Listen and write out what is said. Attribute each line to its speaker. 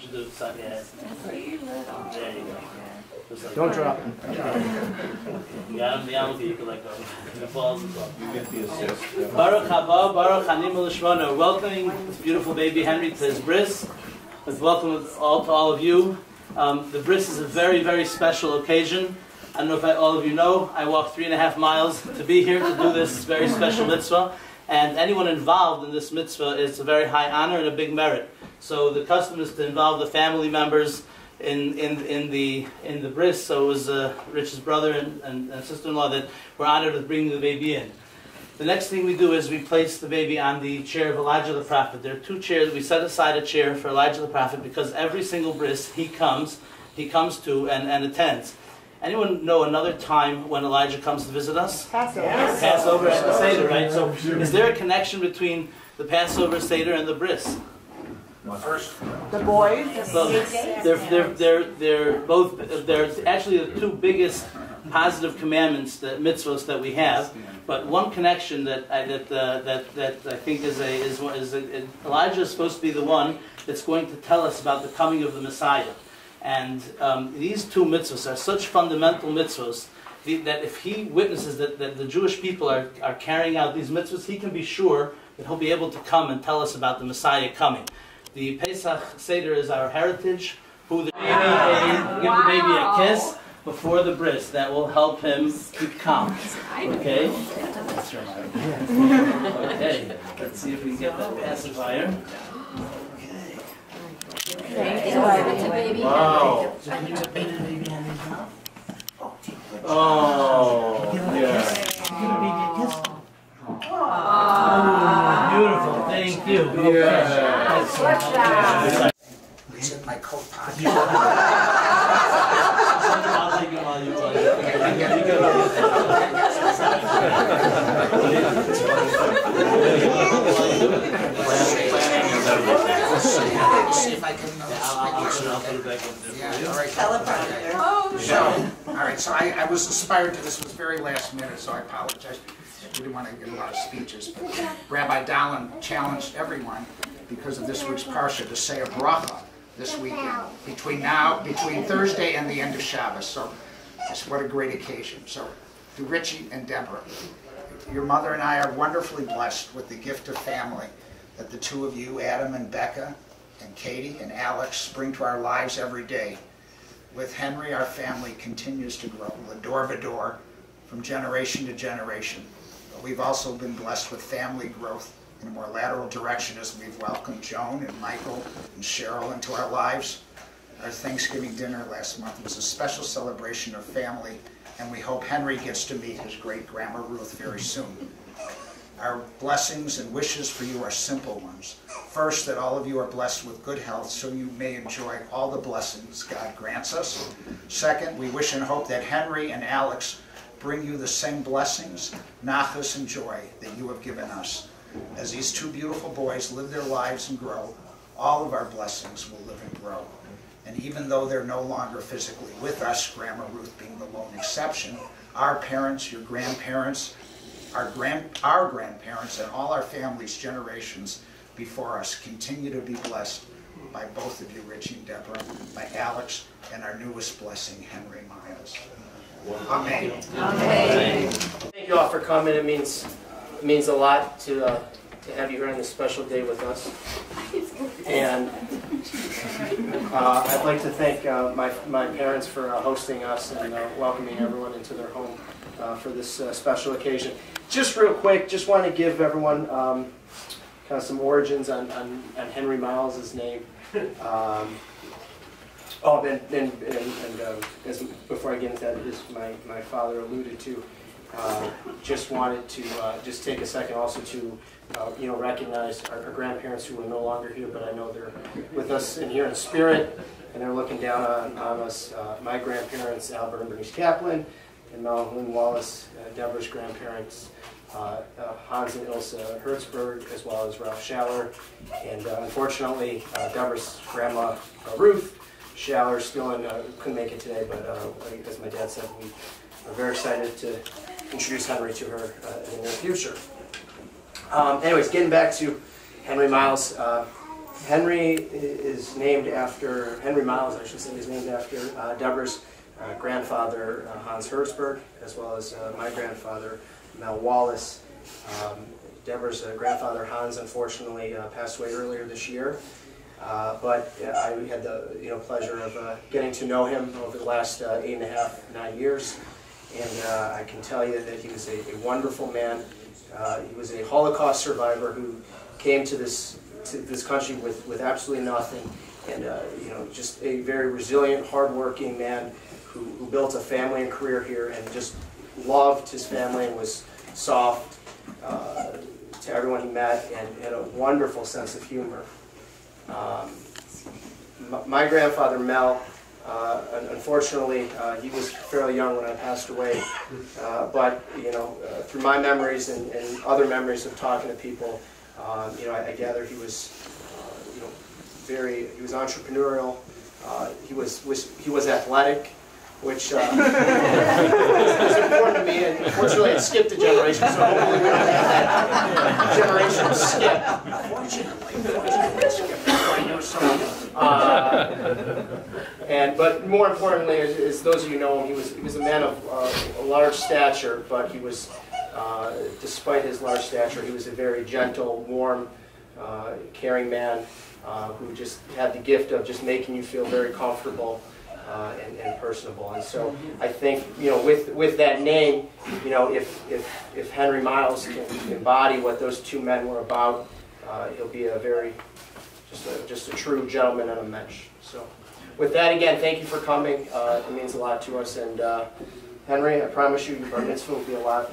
Speaker 1: should do it. There you go. Like
Speaker 2: don't drop him.
Speaker 1: Yeah, you can let go. It falls as well. Baruch haba, Baruch hanim l'shvano. Welcoming this beautiful baby Henry to his bris. Let's welcome to all of you. The bris is a very, very special occasion. I don't know if all of you know, I walked 3.5 miles to be here to do this very special mitzvah. And anyone involved in this mitzvah is a very high honor and a big merit. So the custom is to involve the family members in the bris. So it was Rich's brother and sister-in-law that were honored with bringing the baby in. The next thing we do is we place the baby on the chair of Elijah the prophet. There are 2 chairs. We set aside a chair for Elijah the prophet because every single bris he comes to and attends. Anyone know another time when Elijah comes to visit us?
Speaker 3: Passover.
Speaker 1: Yes. Passover and the Seder, right? So is there a connection between the Passover Seder and the bris?
Speaker 3: First, the boys.
Speaker 1: So they're both. They're actually the 2 biggest positive commandments, the mitzvos that we have. But one connection that I think is Elijah is supposed to be the one that's going to tell us about the coming of the Messiah. And these 2 mitzvos are such fundamental mitzvos that if he witnesses that the Jewish people are carrying out these mitzvos, he can be sure that he'll be able to come and tell us about the Messiah coming. The Pesach Seder is our heritage. Give the baby a kiss before the bris. That will help him keep calm. Okay? That's right. Okay. Let's see if we can get that pacifier. Wow. Oh, yeah. Beautiful. Thank you.
Speaker 3: Yeah. It's in my coat pocket. See if I can. All right. So I was inspired to this. Was very last minute, so I apologize. We didn't want to give a lot of speeches, but Rabbi Dallin challenged everyone because of this week's parsha to say a bracha this weekend between Thursday and the end of Shabbos. So what a great occasion. So to Richie and Deborah, your mother and I are wonderfully blessed with the gift of family that the 2 of you, Adam and Becca, and Katie and Alex, bring to our lives every day. With Henry, our family continues to grow, l'dor v'dor, from generation to generation. But we've also been blessed with family growth in a more lateral direction as we've welcomed Joan and Michael and Cheryl into our lives. Our Thanksgiving dinner last month was a special celebration of family, and we hope Henry gets to meet his great-grandma Ruth very soon. Our blessings and wishes for you are simple ones. First, that all of you are blessed with good health so you may enjoy all the blessings God grants us. Second, we wish and hope that Henry and Alex bring you the same blessings, nachas, and joy that you have given us. As these 2 beautiful boys live their lives and grow, all of our blessings will live and grow. And even though they're no longer physically with us, Grandma Ruth being the lone exception, our parents, your grandparents, our grandparents, and all our families' generations before us continue to be blessed by both of you, Richie and Deborah, by Alex, and our newest blessing, Henry Miles. Amen.
Speaker 2: Amen. Thank you all for coming. It means a lot to have you here on this special day with us. And I'd like to thank my parents for hosting us and welcoming everyone into their home for this special occasion. Just real quick, just want to give everyone kind of some origins on Henry Miles' name. Before I get into that, as my father alluded to, just wanted to just take a second also to recognize our grandparents who are no longer here, but I know they're with us in here in spirit, and they're looking down on us. My grandparents, Albert and Bernice Kaplan, and Mel and Lynn Wallace, Deborah's grandparents, Hans and Ilse Hertzberg, as well as Ralph Schaller, and unfortunately, Deborah's grandma, Ruth Schaller, still couldn't make it today, but as my dad said, we are very excited to introduce Henry to her in the near future. Anyways, getting back to Henry Miles, Henry is named after, Henry Miles, I should say, is named after Deborah's grandfather, Hans Herzberg, as well as my grandfather, Mel Wallace. Deborah's grandfather, Hans, unfortunately passed away earlier this year. But I had the pleasure of getting to know him over the last 8.5, 9 years. And I can tell you that he was a wonderful man. He was a Holocaust survivor who came to this country with absolutely nothing, and just a very resilient, hardworking man who built a family and career here, and just loved his family and was soft to everyone he met, and had a wonderful sense of humor. My grandfather Mel, unfortunately, he was fairly young when I passed away, but through my memories and other memories of talking to people, I gather he was, he was entrepreneurial. He was athletic, which is important to me. And unfortunately, it skipped a generation, so hopefully we don't have that generational skip. Fortunately, skip. I know someone. But more importantly, as those of you know him, he was a man of a large stature, but he was, despite his large stature, he was a very gentle, warm, caring man who just had the gift of just making you feel very comfortable and personable. And so I think, with that name, if Henry Miles can embody what those two men were about, he'll be a very, just a true gentleman and a mensch. So with that, again, thank you for coming. It means a lot to us. And Henry, I promise you, your bar mitzvah will be a lot.